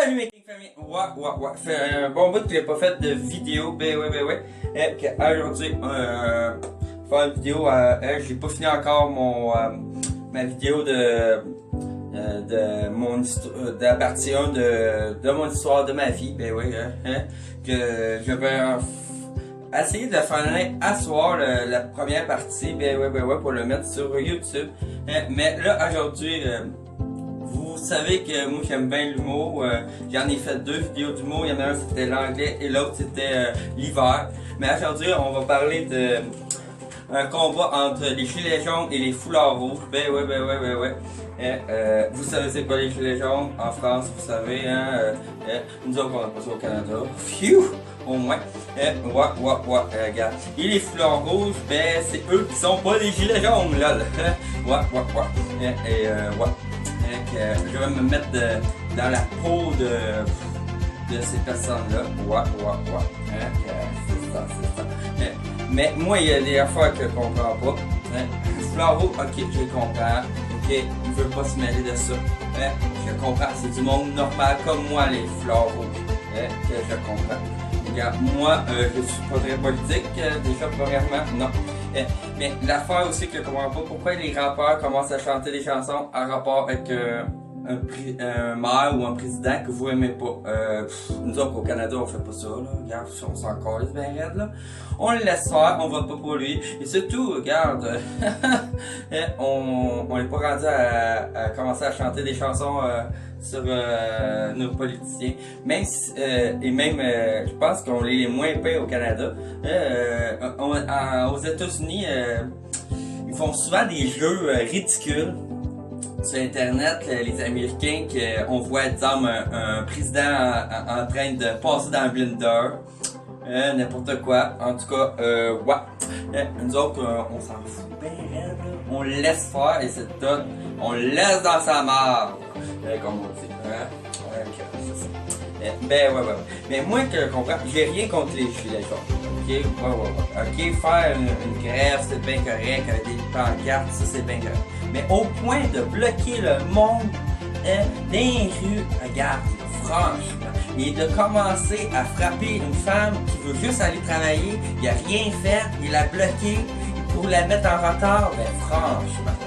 Salut mes King Family! Ouais. Fait un bon bout que j'ai pas fait de vidéo, ben ouais. Aujourd'hui, faire une vidéo, j'ai pas fini encore ma vidéo de la partie 1 de mon histoire de ma vie, ben oui, que je vais essayer de faire à soir la première partie, ben ouais, pour le mettre sur YouTube. Mais là, aujourd'hui, vous savez que moi j'aime bien l'humour, j'en ai fait 2 vidéos d'humour, il y en a un c'était l'anglais et l'autre c'était l'hiver. Mais aujourd'hui on va parler de un combat entre les gilets jaunes et les foulards rouges, ben ouais. Vous savez c'est quoi les gilets jaunes en France, vous savez, hein, nous autres on a pas ça au Canada, phew, au moins, regarde. Et les foulards rouges, ben c'est eux qui sont pas les gilets jaunes, là, je vais me mettre dans la peau de ces personnes-là, c'est ça. Mais moi, il y a des affaires que je comprends pas. Foulard rouge, ok, je comprends. Ok, ils veulent pas se mêler de ça. Je comprends, c'est du monde normal comme moi, les foulards rouges. Que je comprends. Regarde, moi, je suis pas très politique, déjà, premièrement, non. Mais l'affaire aussi que je comprends pas, pourquoi les rappeurs commencent à chanter des chansons en rapport avec un maire ou un président que vous aimez pas. Nous autres au Canada on fait pas ça, là. Regarde, on s'en calisse bien raide, là. On le laisse faire, on va pas pour lui. Et surtout, regarde, on est pas rendu à commencer à chanter des chansons sur nos politiciens. Même si, je pense qu'on est les moins payés au Canada. Aux États-Unis, ils font souvent des jeux ridicules sur internet, les Américains, qu'on voit exemple un président en train de passer dans le blender, n'importe quoi, en tout cas, nous autres, on s'en fout bien raide, on le laisse faire et c'est tout, on le laisse dans sa marde, comme on dit, c'est ça. Ben ouais. Mais moi que je comprends, j'ai rien contre les gilets jaunes. Ok, faire une grève, c'est bien correct, avec des pancartes, ça c'est bien correct. Mais au point de bloquer le monde dans les rues, regarde, franchement, et de commencer à frapper une femme qui veut juste aller travailler, il a rien fait, il l'a bloqué pour la mettre en retard, ben franchement,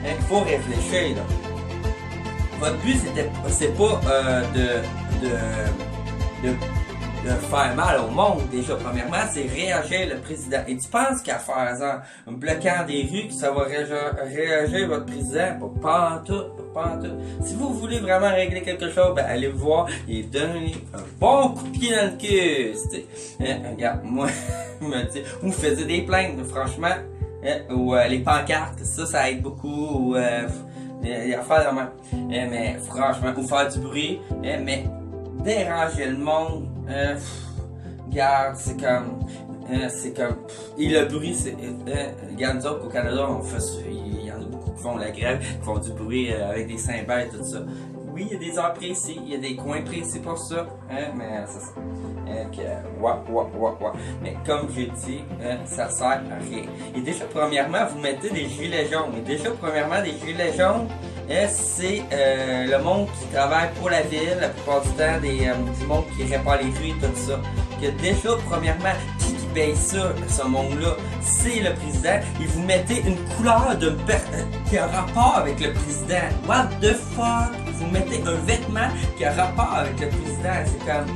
il faut réfléchir là. Votre but c'est pas de faire mal au monde, déjà, premièrement, c'est réagir le président. Et tu penses qu'à faire ça, en bloquant des rues, que ça va réagir votre président? Pas en tout. Si vous voulez vraiment régler quelque chose, ben allez voir et donnez un bon coup de pied dans le cul. Regarde, moi, vous faisiez des plaintes, franchement, ou les pancartes, ça aide beaucoup, ou les affaires de même. Mais franchement, ou faire du bruit, mais déranger le monde, regarde, c'est comme, et le bruit, regarde, nous autres, au Canada, on fait ça, il y en a beaucoup qui font la grève, qui font du bruit avec des cymbales et tout ça. Oui, il y a des heures précis, il y a des coins précis pour ça, mais c'est ça. Mais comme j'ai dit, ça sert à rien. Et déjà, premièrement, vous mettez des gilets jaunes. Et déjà, premièrement, des gilets jaunes, c'est le monde qui travaille pour la ville, la plupart du temps, du monde qui répare les rues et tout ça. Que déjà, premièrement, qui paye ça, ce monde-là, c'est le président. Et vous mettez une couleur qui a rapport avec le président. What the fuck? Vous mettez un vêtement qui a rapport avec le président. C'est comme,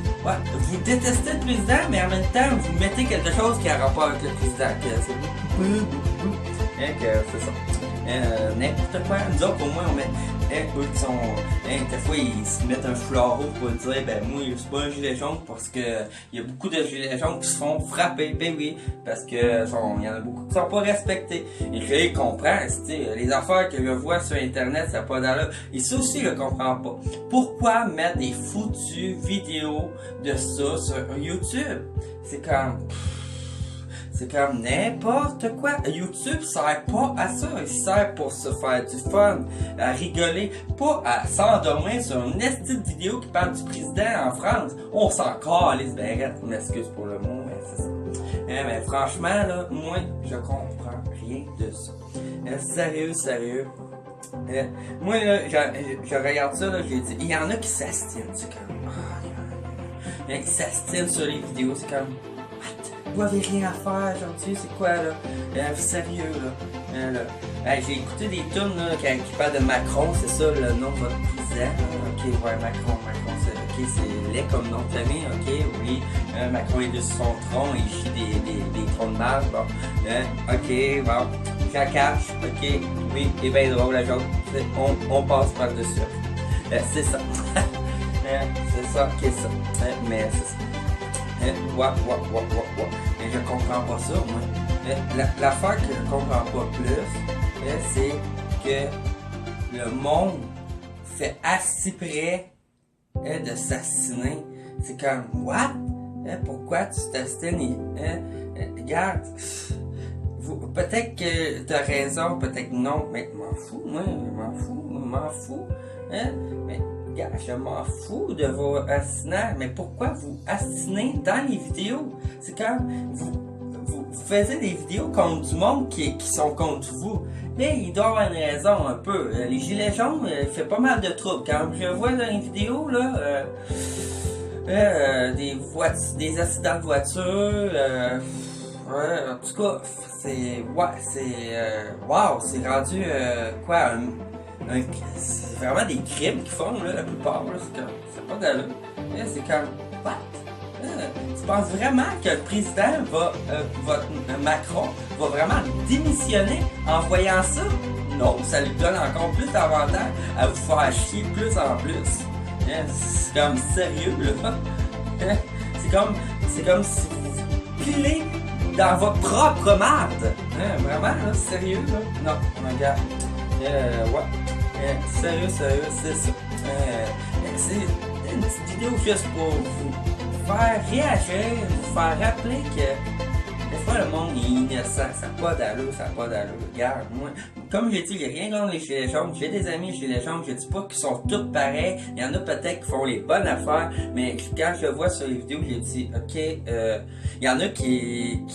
vous détestez le président, mais en même temps, vous mettez quelque chose qui a rapport avec le président. C'est ça. N'importe quoi. Nous autres, au moins, on met. Eux qui sont. Des fois, ils se mettent un foulard rouge pour dire, ben, moi, c'est pas un gilet jaune parce que il y a beaucoup de gilets jaunes qui se font frapper. Ben oui, parce que il y en a beaucoup qui sont pas respectés. Et je les comprends, les affaires que je vois sur Internet, ça n'a pas d'allure. Et ça aussi, je comprends pas. Pourquoi mettre des foutues vidéos de ça sur YouTube? C'est comme n'importe quoi. YouTube sert pas à ça. Il sert pour se faire du fun, à rigoler, pas à s'endormir sur une petite vidéo qui parle du président en France. On s'en calisse, ben, je m'excuse pour le mot, mais c'est ça. Mais franchement, là, moi, je comprends rien de ça. Sérieux. Moi, là, je regarde ça, là, j'ai dit, il y en a qui s'astinent, c'est comme, il y en a qui s'astinent sur les vidéos, c'est comme, what? Vous avez rien à faire aujourd'hui, c'est quoi, là? Sérieux, là. J'ai écouté des tunes, là, qui parlent de Macron, c'est ça, le nom de votre président, ok, ouais, Macron, c'est laid comme nom de famille, ok, oui, Macron est dessus son tronc, il chie des troncs de marde, bon, ok, bon, j'en cache, ok, oui, et bien drôle la joke, on passe par-dessus, c'est ça, c'est ça, ok, ça, mais c'est ça, mais je comprends pas ça, moi, l'affaire que je comprends pas plus, c'est que le monde fait assez près de s'assiner. C'est comme, what? Pourquoi tu t'assines? Regarde, peut-être que t'as raison, peut-être que non, mais je m'en fous, moi, je m'en fous. Mais regarde, je m'en fous de vos assinants, mais pourquoi vous assinez dans les vidéos? C'est comme, vous faisiez des vidéos contre du monde qui sont contre vous. Mais il doit y avoir une raison un peu. Les gilets jaunes fait pas mal de troubles. Quand je vois dans les vidéos, là, des accidents de voiture, en tout cas, c'est rendu c'est vraiment des crimes qu'ils font, là, la plupart, là, c'est pas d'allure. C'est comme, what? Tu penses vraiment que le président Macron va vraiment démissionner en voyant ça? Non, ça lui donne encore plus d'avantages à vous faire chier plus en plus. C'est comme sérieux, là. C'est comme si vous pilez dans votre propre marde. Vraiment, là, sérieux, là. Non, regarde. Sérieux, c'est ça. C'est une petite vidéo juste pour vous faire réagir, vous faire rappeler que des fois le monde est innocent, ça n'a pas d'allure, Regarde, moi, comme j'ai dit, j'ai rien contre les gilets jaunes, j'ai des amis gilets jaunes, je dis pas qu'ils sont tous pareils, il y en a peut-être qui font les bonnes affaires, mais quand je le vois sur les vidéos, j'ai dit, ok, il y en a qui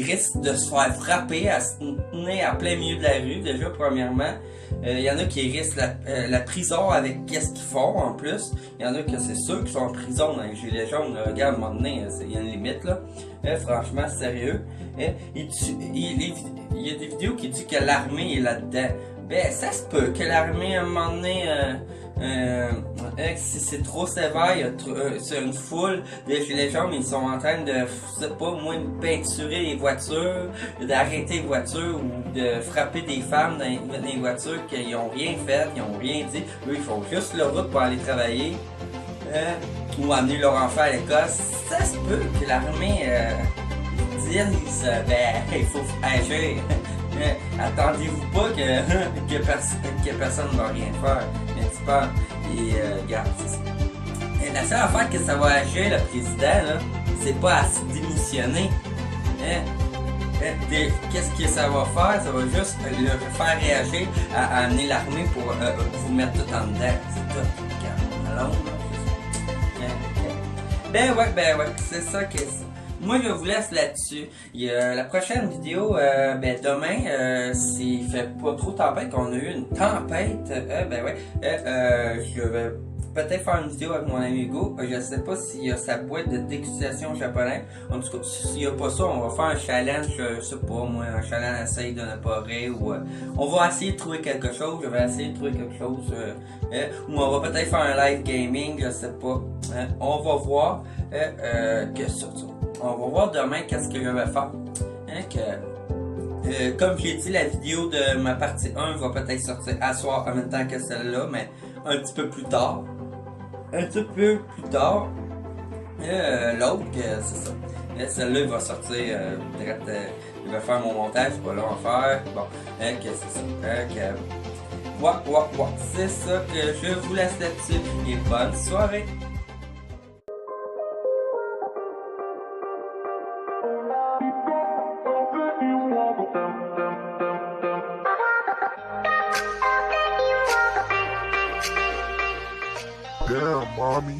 risquent de se faire frapper, à se tenir à plein milieu de la rue, déjà, premièrement. Il y en a qui risquent la prison avec qu'est-ce qu'ils font, en plus. Il y en a que c'est sûr qu'ils sont en prison dans les gilets jaunes. Regarde, à un moment donné, il y a une limite, là. Franchement, sérieux. Il y a des vidéos qui disent que l'armée est là-dedans. Ben, ça se peut que l'armée, à un moment donné, si c'est trop sévère, c'est une foule de gilets jaunes, ils sont en train de, je sais pas, moi, de peinturer les voitures, d'arrêter les voitures ou de frapper des femmes dans les voitures qui n'ont rien fait, ils n'ont rien dit. Eux, ils font juste leur route pour aller travailler ou amener leur enfant à l'école. Ça se peut que l'armée dise, il faut agir. Attendez-vous pas que personne ne va rien faire. Mais tu penses, regarde, c'est ça. Et la seule affaire que ça va agir, le président, là, c'est pas à se démissionner. Qu'est-ce que ça va faire? Ça va juste le faire réagir à amener l'armée pour vous mettre tout en dedans. C'est tout. Regarde, allons, là. Ben ouais, c'est ça que c'est. Moi, je vous laisse là-dessus. La prochaine vidéo, demain, s'il fait pas trop tempête, qu'on a eu une tempête, je vais peut-être faire une vidéo avec mon ami Hugo. Je sais pas s'il y a sa boîte de dégustation japonaise. En tout cas, s'il y a pas ça, on va faire un challenge, je sais pas, moi, un challenge essaye de ne pas rire ou on va essayer de trouver quelque chose. Je vais essayer de trouver quelque chose. Ou on va peut-être faire un live gaming, je sais pas. On va voir que ça. On va voir demain qu'est-ce que je vais faire. Comme j'ai dit, la vidéo de ma partie 1 va peut-être sortir à soir en même temps que celle-là, mais un petit peu plus tard. L'autre, c'est ça. Celle-là, il va sortir je vais faire mon montage, je vais là en faire. Bon, c'est ça. C'est ça que je vous laisse là-dessus. Et bonne soirée! Damn, mommy.